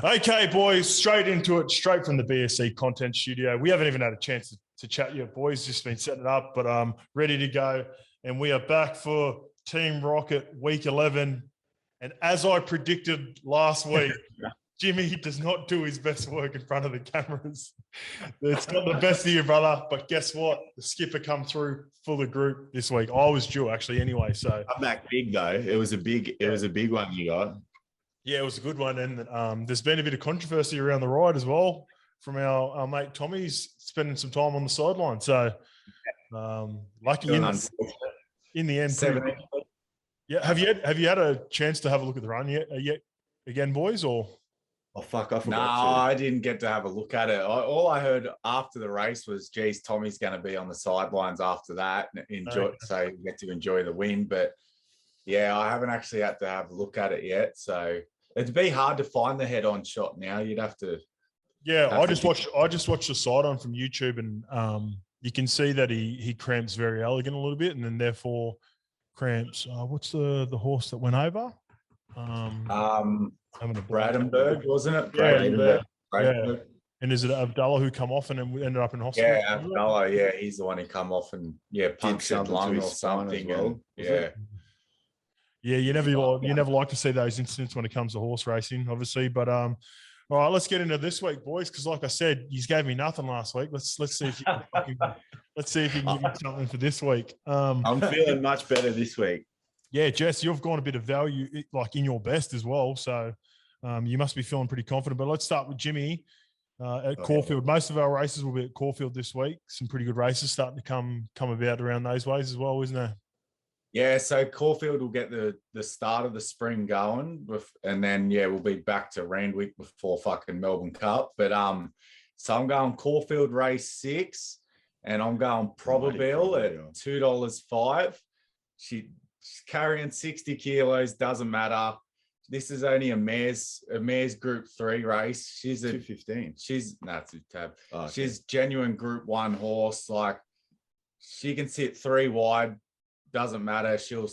Okay, boys, straight into it, straight from the BSC content studio. We haven't even had a chance to chat yet, boys. Just been setting it up, but ready to go. And we are back for Team Rocket Week 11. And as I predicted last week, Jimmy does not do his best work in front of the cameras. It's got the best of you, brother. But guess what? The skipper come through for the group this week. I was due actually anyway. So I'm back big though. It was a big one you got. Yeah, it was a good one. And there's been a bit of controversy around the ride as well from our mate Tommy's spending some time on the sideline. So lucky in the end. Yeah. Have you had a chance to have a look at the run yet again, boys? Or oh fuck, I forgot. No, I didn't get to have a look at it. All I heard after the race was, geez, Tommy's going to be on the sidelines after that. So you get to enjoy the win. But yeah, I haven't actually had to have a look at it yet. So it'd be hard to find the head-on shot now. You'd have to. Yeah, I just watched the side on from YouTube, and you can see that he cramps very elegant a little bit, and then therefore cramps. What's the horse that went over? Bradenberg, wasn't it? Bradenberg. Yeah. And is it Abdullah who come off and then ended up in hospital? Yeah, Abdullah. Yeah, he's the one who come off and punctured lung or something. Well. Yeah, you never like to see those incidents when it comes to horse racing, obviously. But all right, let's get into this week, boys. Because like I said, you gave me nothing last week. Let's see if you can give me something for this week. I'm feeling much better this week. Yeah, Jess, you've gone a bit of value, like in your best as well. So you must be feeling pretty confident. But let's start with Jimmy at Caulfield. Most of our races will be at Caulfield this week. Some pretty good races starting to come about around those ways as well, isn't there? Yeah, so Caulfield will get the start of the spring going, and then we'll be back to Randwick before fucking Melbourne Cup. But so I'm going Caulfield race 6, and I'm going Probabile at $2.05. She's carrying 60 kilos, doesn't matter. This is only a mare's Group 3 race. She's a 215. She's too tab. Oh, okay. She's genuine Group 1 horse. Like she can sit 3 wide. Doesn't matter. She'll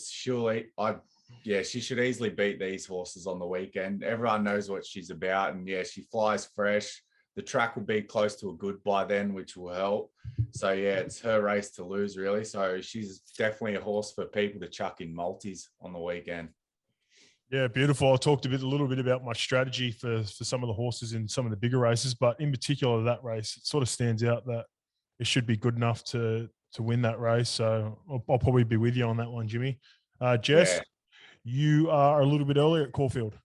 eat. She should easily beat these horses on the weekend. Everyone knows what she's about, and she flies fresh. The track will be close to a good by then, which will help. So it's her race to lose, really. So she's definitely a horse for people to chuck in multis on the weekend. Yeah, beautiful. I talked a little bit about my strategy for some of the horses in some of the bigger races, but in particular that race, it sort of stands out that it should be good enough to win that race. So I'll probably be with you on that one, Jimmy. Jess, you are a little bit earlier at Caulfield.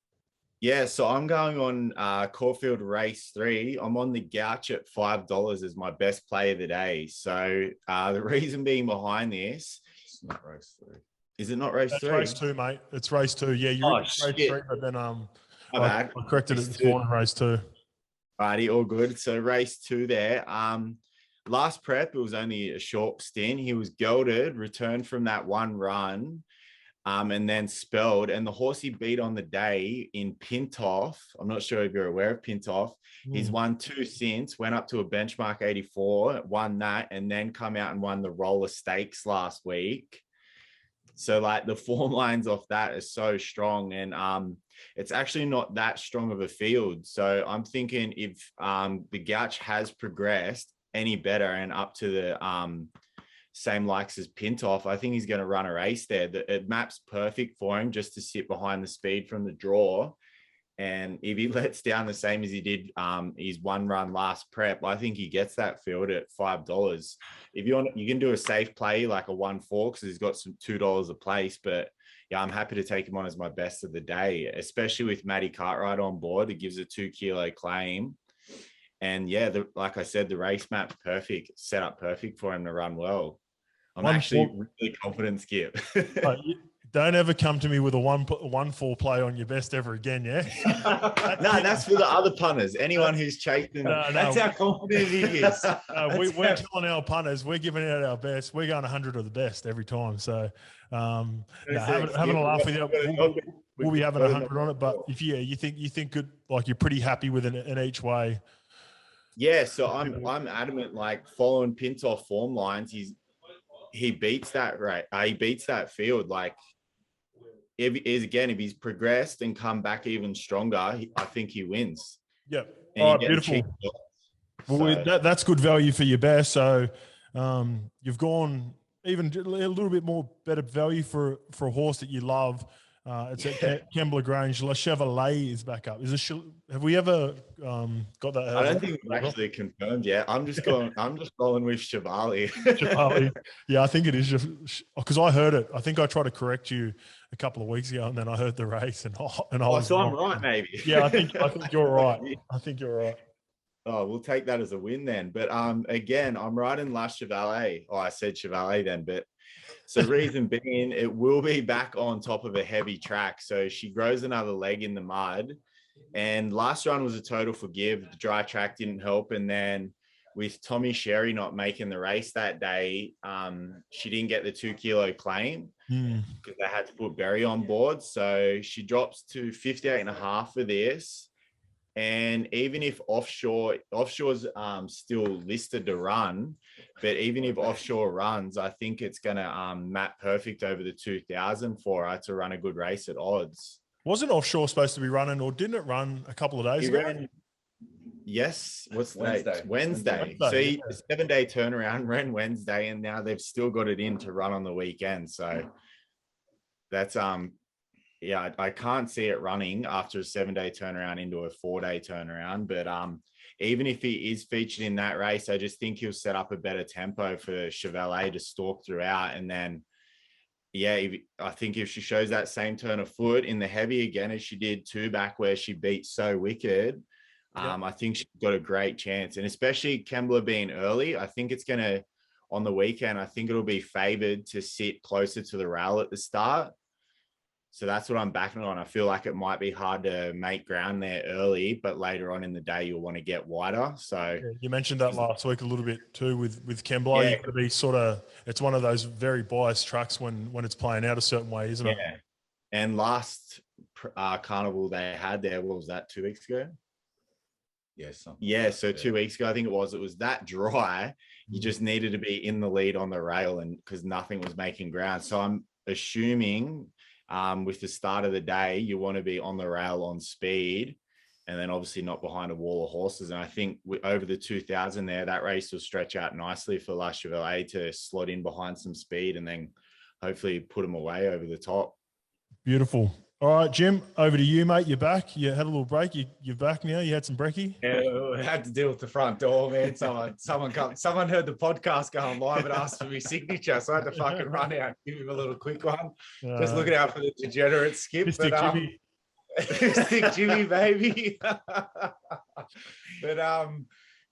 Yeah, so I'm going on Caulfield race 3. I'm on the Gouch at $5 as my best play of the day. So the reason being behind this, it's not race 3. Is it not race 3? It's race 2, mate. It's race 2. Yeah, you're race 3, but then I corrected it this morning, race 2. Righty, all good. So race 2 there. Last prep, it was only a short stint. He was gelded, returned from that one run, and then spelled. And the horse he beat on the day in Pintoff, I'm not sure if you're aware of Pintoff. He's won 2 since, went up to a benchmark 84, won that, and then come out and won the Roller Stakes last week. So like the form lines off that is so strong, and it's actually not that strong of a field. So I'm thinking if the Gouch has progressed any better and up to the same likes as Pintoff, I think he's going to run a race there. It maps perfect for him just to sit behind the speed from the draw. And if he lets down the same as he did his one run last prep, I think he gets that field at $5. If you want, you can do a safe play like a 1-4 because he's got some $2 a place. But yeah, I'm happy to take him on as my best of the day, especially with Matty Cartwright on board. It gives a 2-kilo claim. And like I said, the race map's perfect, set up perfect for him to run well. I'm actually really confident, Skip. Don't ever come to me with a 1-4 play on your best ever again, yeah? No, that's for the other punters. Anyone who's chasing. That's how confident he is. We're telling our punters, we're giving out our best. We're going 100 of the best every time. So having a laugh with you. We'll be having 100 on it. But if you think good, like you're pretty happy with an each way. Yeah, so I'm adamant, like following Pintoff form lines, he beats that, right? He beats that field. Like if he's progressed and come back even stronger, I think he wins. Yeah. And All right, beautiful. Well, that's good value for your best. So you've gone even a little bit more better value for a horse that you love. It's at Kembla Grange. Le Chevalier is back up. Have we ever got that? I don't think we've actually confirmed yet. I'm just going with Chevalier. Chevalier. Yeah, I think it is because I heard it. I think I tried to correct you a couple of weeks ago, and then I heard the race, and I was so wrong. I'm right, maybe. Yeah, I think you're right. I think you're right. Oh, we'll take that as a win then. But again, I'm riding La Chevalier. Oh, I said Chevalier then, but so reason being, it will be back on top of a heavy track. So she grows another leg in the mud. And last run was a total forgive. The dry track didn't help. And then with Tommy Sherry not making the race that day, she didn't get the 2 kilo claim because they had to put Berry on board. So she drops to 58.5 for this. And even if offshore's still listed to run, but even if offshore runs, I think it's going to map perfect over the 2000 for her to run a good race at odds. Wasn't offshore supposed to be running, or didn't it run a couple of days ago? Yes. What's Wednesday? Wednesday. See, a 7-day turnaround, ran Wednesday, and now they've still got it in to run on the weekend. So that's yeah, I can't see it running after a 7-day turnaround into a 4-day turnaround. But even if he is featured in that race, I just think he'll set up a better tempo for Chevalier to stalk throughout. And then, yeah, I think if she shows that same turn of foot in the heavy again, as she did 2 back where she beat So Wicked, I think she's got a great chance. And especially Kembla being early, I think it's going to, on the weekend, I think it'll be favored to sit closer to the rail at the start. So that's what I'm backing on. I feel like it might be hard to make ground there early, but later on in the day, you'll want to get wider. So you mentioned that last week a little bit too with Kembla. You've got to be it's one of those very biased tracks when it's playing out a certain way, isn't it? Yeah. And last carnival they had there, what was that, 2 weeks ago? Yes. Yeah. So 2 weeks ago, I think it was that dry. You just needed to be in the lead on the rail, and because nothing was making ground. So I'm assuming with the start of the day, you want to be on the rail on speed, and then obviously not behind a wall of horses. And I think over the 2000 there, that race will stretch out nicely for La Chevalier to slot in behind some speed and then hopefully put them away over the top. Beautiful. All right, Jim, over to you, mate. You're back. You had a little break. You're back now. You had some brekkie. Yeah, I had to deal with the front door, man. Someone heard the podcast going live and asked for my signature, so I had to fucking run out and give him a little quick one. Just looking out for the degenerate skip. Mystic Jimmy. Stick Jimmy, baby. But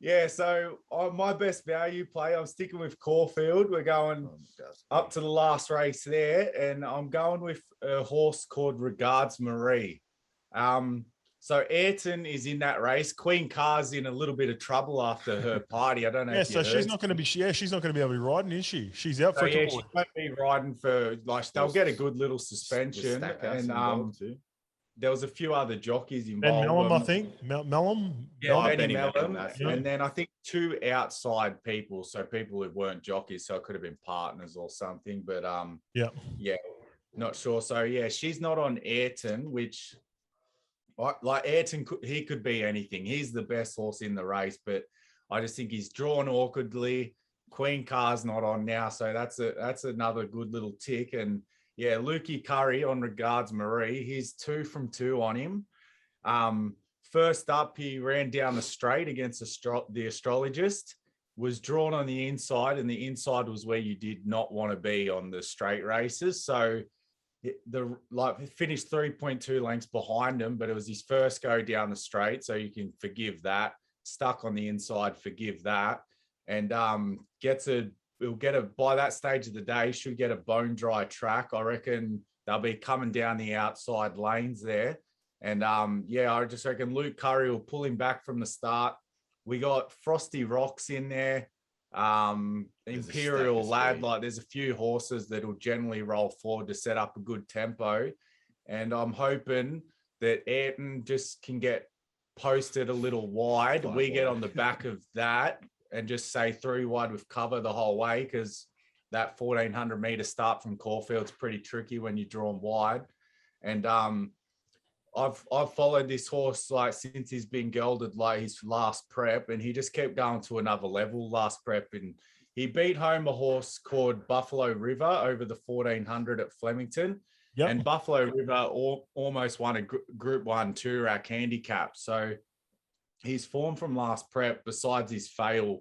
yeah, so my best value play, I'm sticking with Caulfield. We're going up to the last race there, and I'm going with a horse called Regards Marie. So Ayrton is in that race. Queen Car's in a little bit of trouble after her party. I don't know. So she's not going to be. Yeah, she's not going to be able to be riding, is she? She's out for a couple. She won't be riding for they'll get a good little suspension, and there was a few other jockeys involved. Ben Mellum, I think. Mellum? Yeah, Benny Mellum. And then I think 2 outside people, so people who weren't jockeys, so it could have been partners or something. But yeah, not sure. So yeah, she's not on Ayrton, which like Ayrton, he could be anything. He's the best horse in the race, but I just think he's drawn awkwardly. Queen Car's not on now, so that's another good little tick. And yeah, Lukey Curry on Regards Marie. He's 2 from 2 on him. First up, he ran down the straight against the astrologist, was drawn on the inside, and the inside was where you did not want to be on the straight races. So he finished 3.2 lengths behind him, but it was his first go down the straight, so you can forgive that. Stuck on the inside, forgive that. And we'll get by that stage of the day, should get a bone dry track. I reckon they'll be coming down the outside lanes there. And I just reckon Luke Curry will pull him back from the start. We got Frosty Rocks in there. Imperial Lad, there's a few horses that will generally roll forward to set up a good tempo. And I'm hoping that Ayrton just can get posted a little wide. We get on the back of that and just say 3 wide with cover the whole way, because that 1400 meter start from Caulfield's pretty tricky when you're drawn wide. And I've followed this horse like since he's been gelded, like his last prep, and he just kept going to another level last prep. And he beat home a horse called Buffalo River over the 1400 at Flemington. Yep. And Buffalo River almost won a Group 1 2-rack handicap. So his form from last prep, besides his fail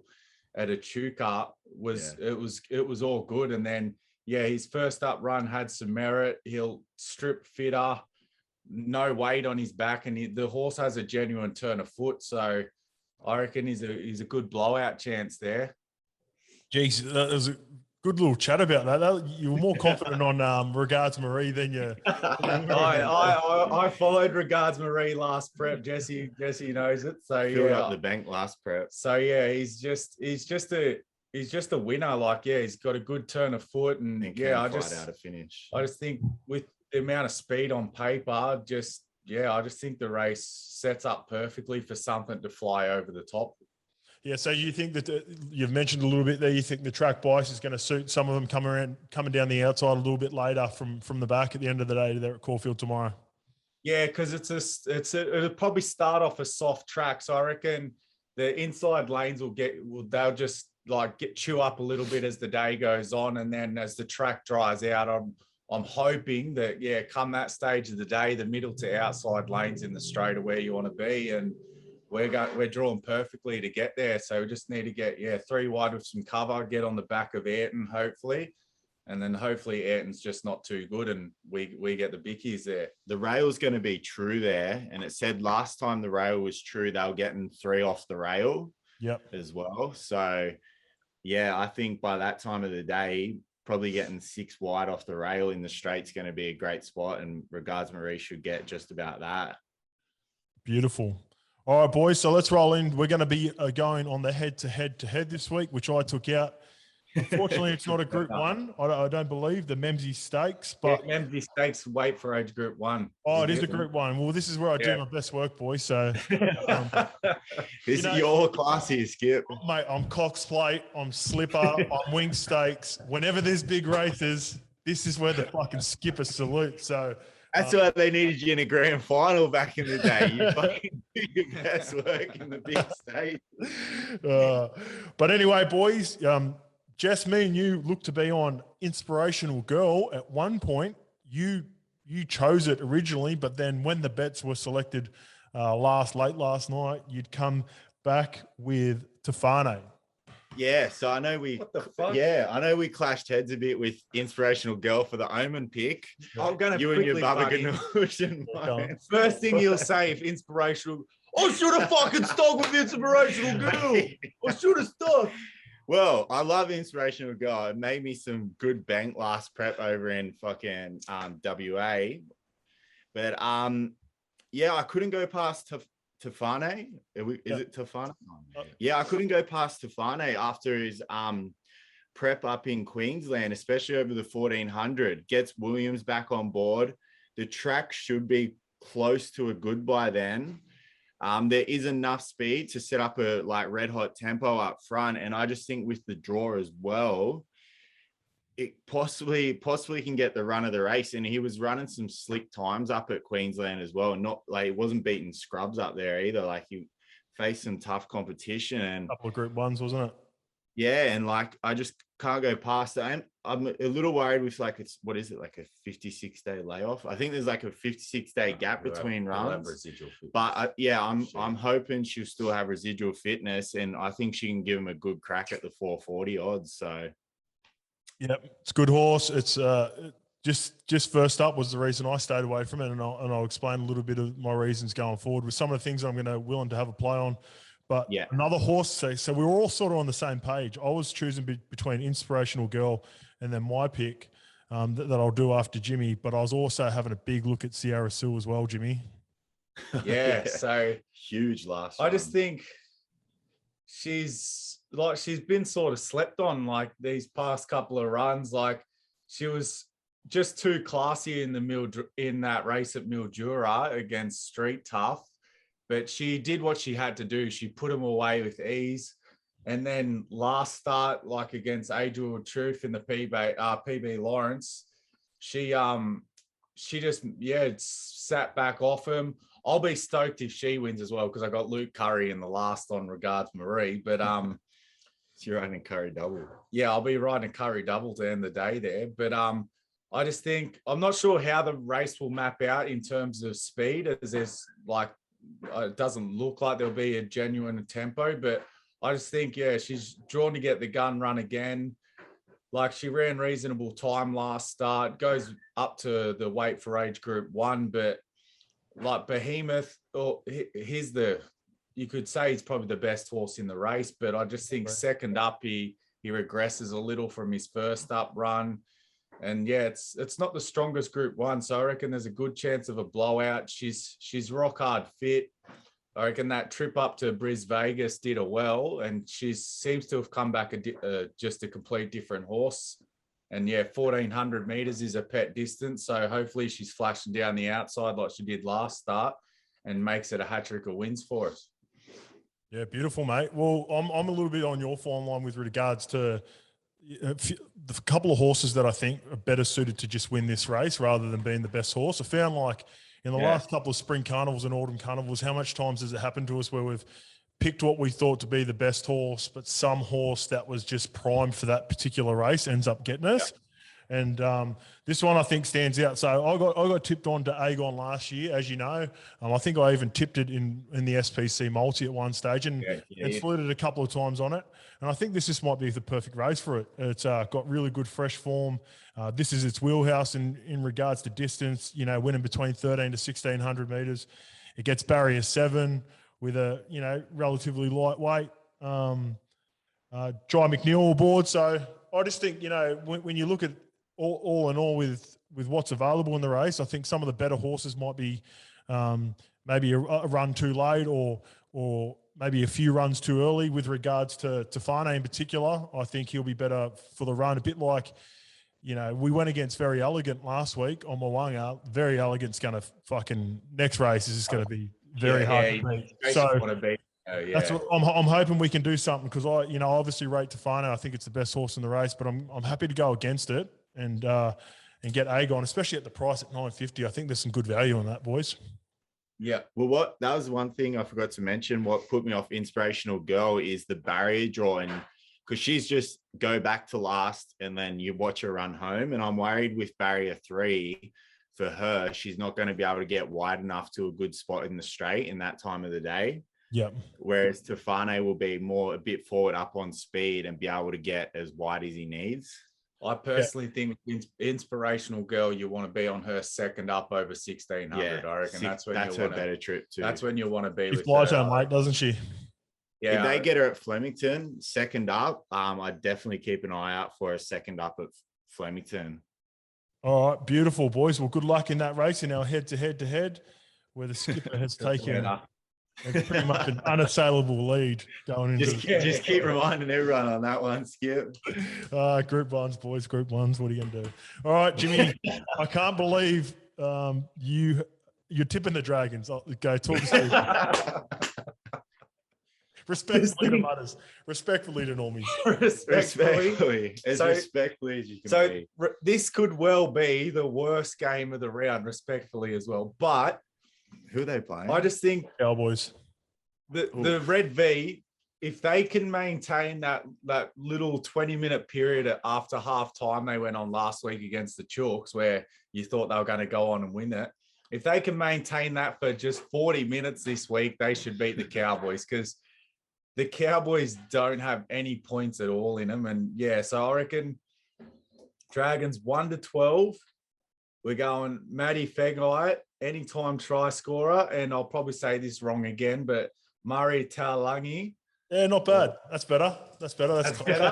at Echuca, it was all good. And then his first up run had some merit. He'll strip fitter, no weight on his back, and the horse has a genuine turn of foot. So I reckon he's a good blowout chance there. Geez, that was a good little chat about that. You were more confident on Regards Marie than you. I followed Regards Marie last prep. Jesse knows it. So filled up the bank last prep. So he's just a winner. Like he's got a good turn of foot, and I just think with the amount of speed on paper, I just think the race sets up perfectly for something to fly over the top. Yeah, so you think that you've mentioned a little bit there. You think the track bias is going to suit some of them coming down the outside a little bit later from the back at the end of the day there at Caulfield tomorrow. Yeah, because it'll probably start off a soft track. So I reckon the inside lanes they'll just chew up a little bit as the day goes on, and then as the track dries out, I'm hoping that come that stage of the day, the middle to outside lanes in the straight are where you want to be, and we're drawn perfectly to get there. So we just need to get 3 wide with some cover, get on the back of Ayrton hopefully, and then hopefully Ayrton's just not too good and we get the bickies there. The rail's going to be true there, and it said last time the rail was true they were getting 3 off the rail as well. So I think by that time of the day, probably getting 6 wide off the rail in the straight's going to be a great spot, and Regards Marie should get just about that. Beautiful. All right, boys, so let's roll in. We're going to be going on the head-to-head this week, which I took out. Unfortunately, it's not a Group 1. I don't believe the Memsey Stakes. But Memsey Stakes weight for age Group 1. Oh, it is a Group 1. Well, this is where I do my best work, boys. So this is your class here, Skip. Mate, I'm Cox Plate, I'm Slipper, I'm Wing Stakes. Whenever there's big races, this is where the fucking skipper salute. So that's why they needed you in a grand final back in the day. You fucking do your best work in the big stage. But anyway, boys, Jess, me and you look to be on Inspirational Girl. At one point, you chose it originally, but then when the bets were selected late last night, you'd come back with Tefane. Yeah, so I know we clashed heads a bit with Inspirational Girl for the Omen pick. I'm going to you and your Baba Ganoush. First thing you'll say if Inspirational, I should have fucking stuck with Inspirational Girl. I should have stuck. Well, I love Inspirational Girl. It made me some good bank last prep over in fucking WA. But I couldn't go past Tefane. Is it Tefane? I couldn't go past Tefane after his prep up in Queensland, especially over the 1400. Gets Williams back on board. The track should be close to a good by then. There is enough speed to set up a red hot tempo up front, and I just think with the draw as well, it possibly can get the run of the race. And he was running some slick times up at Queensland as well. Not he wasn't beating scrubs up there either. He faced some tough competition and a couple of Group 1s, wasn't it? Yeah, and I just can't go past that. I'm a little worried with it's what is it, a 56-day layoff? I think there's a 56-day gap between runs. But I'm hoping she'll still have residual fitness, and I think she can give him a good crack at the 440 odds. So yeah, it's a good horse. It's just first up was the reason I stayed away from it, and I'll explain a little bit of my reasons going forward with some of the things I'm willing to have a play on. But another horse, so we were all sort of on the same page. I was choosing between Inspirational Girl and then my pick that I'll do after Jimmy. But I was also having a big look at Sierra Sul as well, Jimmy. Yeah, so huge last. I just think she's been sort of slept on these past couple of runs. She was just too classy in that race at Mildura against Street Tough. But she did what she had to do. She put him away with ease. And then last start, against Age of Truth in the PB Lawrence, she she just, sat back off him. I'll be stoked if she wins as well because I got Luke Curry in the last on regards Marie. But so you're riding Curry double. Yeah, I'll be riding Curry double to end the day there. But I just think I'm not sure how the race will map out in terms of speed, as there's like it doesn't look like there'll be a genuine tempo. But I just think she's drawn to get the gun run again. Like she ran reasonable time last start, goes up to the weight for age group 1, but like Behemoth, you could say he's probably the best horse in the race, but I just think second up, he regresses a little from his first up run. And it's not the strongest group 1. So I reckon there's a good chance of a blowout. She's rock hard fit. I reckon that trip up to Bris Vegas did her well, and she seems to have come back just a complete different horse. And 1,400 meters is a pet distance. So hopefully she's flashing down the outside like she did last start and makes it a hat trick of wins for us. Yeah, beautiful, mate. Well, I'm a little bit on your form line with regards to the couple of horses that I think are better suited to just win this race rather than being the best horse. I found like in the last couple of spring carnivals and autumn carnivals, how much times has it happened to us where we've picked what we thought to be the best horse, but some horse that was just primed for that particular race ends up getting us. And this one I think stands out. So I got tipped on to Aegon last year, as you know. I think I even tipped it in the SPC multi at one stage and flew it a couple of times on it. And I think this just might be the perfect race for it. It's got really good fresh form. This is its wheelhouse in regards to distance, winning between 13 to 1,600 metres. It gets barrier 7 with a, relatively lightweight Jai McNeil aboard. So I just think, when you look at all in all with what's available in the race, I think some of the better horses might be maybe a run too late or maybe a few runs too early with regards to Fane in particular. I think he'll be better for the run, a bit like, we went against Very Elegant last week on Mwanga. Very Elegant's going to fucking next race is just going to be very hard to beat. So that's what I'm hoping we can do something because I obviously rate Tofano. I think it's the best horse in the race, but I'm happy to go against it and get Aegon, especially at the price at $9.50. I think there's some good value on that, boys. Yeah. Well, that was one thing I forgot to mention. What put me off Inspirational Girl is the barrier drawing, because she's just go back to last and then you watch her run home. And I'm worried with barrier 3 for her, she's not going to be able to get wide enough to a good spot in the straight in that time of the day. Yeah. Whereas Tofane will be a bit forward up on speed and be able to get as wide as he needs. I personally think Inspirational Girl, you want to be on her second up over 1,600. I reckon that's her better trip too. That's when you want to be. She flies home late, doesn't she? Yeah. If they get her at Flemington second up, I'd definitely keep an eye out for a second up at Flemington. All right, beautiful, boys. Well, good luck in that race in our head-to-head, where the skipper has taken pretty much an unassailable lead going into. Just keep reminding everyone on that one, Skip. Group 1s, boys. Group 1s. What are you going to do? All right, Jimmy. I can't believe you're tipping the Dragons. Go talk to Steve. Respectfully to Mutters. Respectfully to Normies. Respectfully. As respectfully as you can be. This could well be the worst game of the round, respectfully as well. But who are they playing? I just think Cowboys. The Red V, if they can maintain that little 20-minute period after half time they went on last week against the Chalks, where you thought they were going to go on and win it. If they can maintain that for just 40 minutes this week, they should beat the Cowboys, because the Cowboys don't have any points at all in them. And so I reckon Dragons 1-12. We're going Matty Fegai, anytime try scorer. And I'll probably say this wrong again, but Murray Talangi. Yeah, not bad. That's better. That's better. That's better.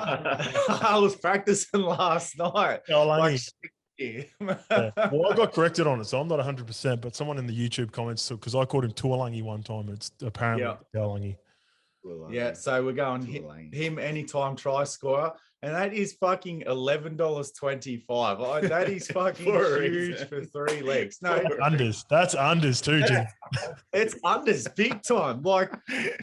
I was practicing last night. Talangi. Well, I got corrected on it, so I'm not 100%, but someone in the YouTube comments, because I called him Tuolangi one time. It's apparently Talangi. Yeah, so we're going him anytime try scorer, and that is fucking $11.25. That is fucking huge for 3 legs. No, Unders. That's unders too, Jim. it's unders big time. Like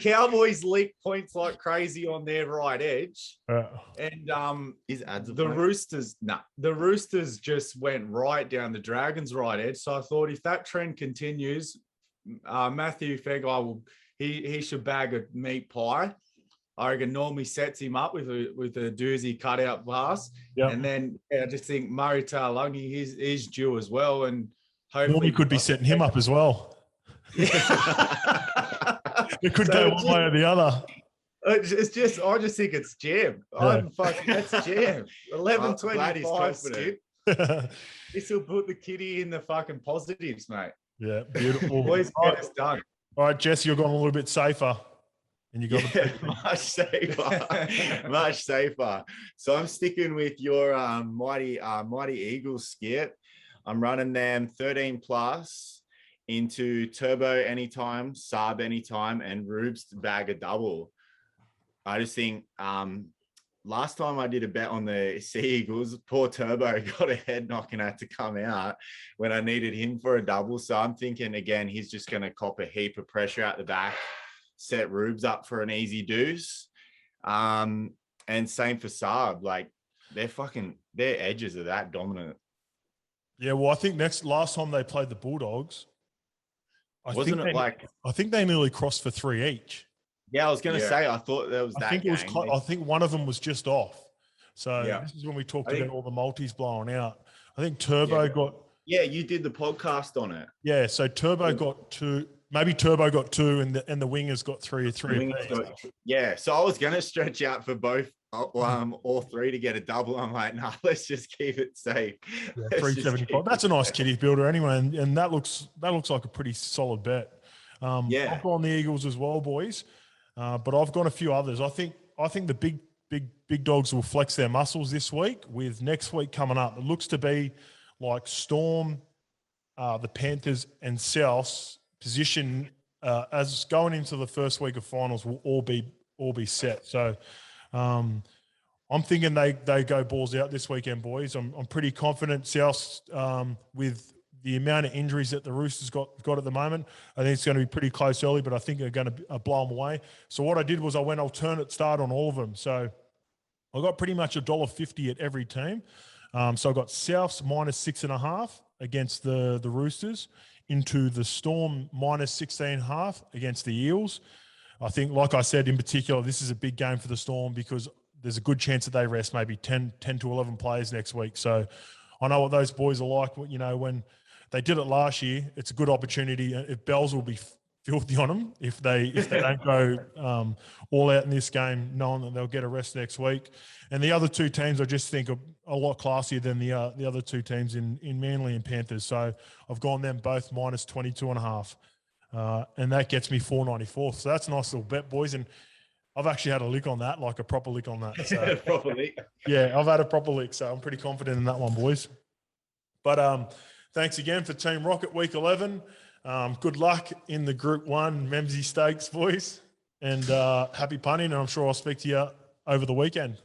Cowboys leak points like crazy on their right edge, and Is adds the Roosters. The Roosters just went right down the Dragons' right edge. So I thought if that trend continues, Matthew Fegai will. He should bag a meat pie. I reckon normally sets him up with a doozy cutout pass. Yep. And then I just think Murray Taulagi, he's due as well. And hopefully Normally could be setting him up as well. It could go one way or the other. It's just, I just think it's jam. That's jam. 11.25 skip. This will put the kitty in the fucking positives, mate. Yeah, beautiful. Boys, get us done. All right, Jesse, you're going a little bit safer. And you got much safer. Much safer. So I'm sticking with your mighty Eagles skip. I'm running them 13 plus into turbo anytime, sub anytime, and Rubes to bag a double. I just think last time I did a bet on the Sea Eagles, poor Turbo got a head knock and had to come out when I needed him for a double. So I'm thinking, again, he's just going to cop a heap of pressure out the back, set Rubes up for an easy deuce. And same for Saab. Like, their edges are that dominant. Yeah, well, I think last time they played the Bulldogs, I think they nearly crossed for 3 each. Yeah, I was going to say, I thought there was that. I think one of them was just off. So this is when we talked about all the multis blowing out. I think Turbo got. Yeah, you did the podcast on it. Yeah, so Turbo got 2. Maybe Turbo got 2, and the wingers got 3. Yeah, so I was going to stretch out for both, all 3 to get a double. I'm like, nah, let's just keep it safe. Yeah, 375. That's a nice kitty builder anyway, and that looks like a pretty solid bet. I've gone the Eagles as well, boys. But I've got a few others. I think the big dogs will flex their muscles this week with next week coming up. It looks to be like Storm, the Panthers, and South's position as going into the first week of finals will all be set. So I'm thinking they go balls out this weekend, boys. I'm pretty confident South with the amount of injuries that the Roosters got at the moment. I think it's going to be pretty close early, but I think they're going to blow them away. So what I did was I went alternate start on all of them. So I got pretty much $1.50 at every team. So I got Souths -6.5 against the Roosters, into the Storm -16.5 against the Eels. I think, like I said, in particular, this is a big game for the Storm because there's a good chance that they rest maybe 10 to 11 players next week. So I know what those boys are like. You know, when they did it last year, it's a good opportunity. If Bells will be filthy on them if they don't go all out in this game, knowing that they'll get a rest next week. And the other 2 teams I just think are a lot classier than the other 2 teams in Manly and Panthers. So I've gone them both -22.5. And that gets me $4.94. So that's a nice little bet, boys. And I've actually had a lick on that, like a proper lick on that. So, proper lick. Yeah, I've had a proper lick. So I'm pretty confident in that one, boys. But thanks again for Team Rocket Week 11. Good luck in the Group 1 Memsey Stakes, boys. And happy punting. And I'm sure I'll speak to you over the weekend.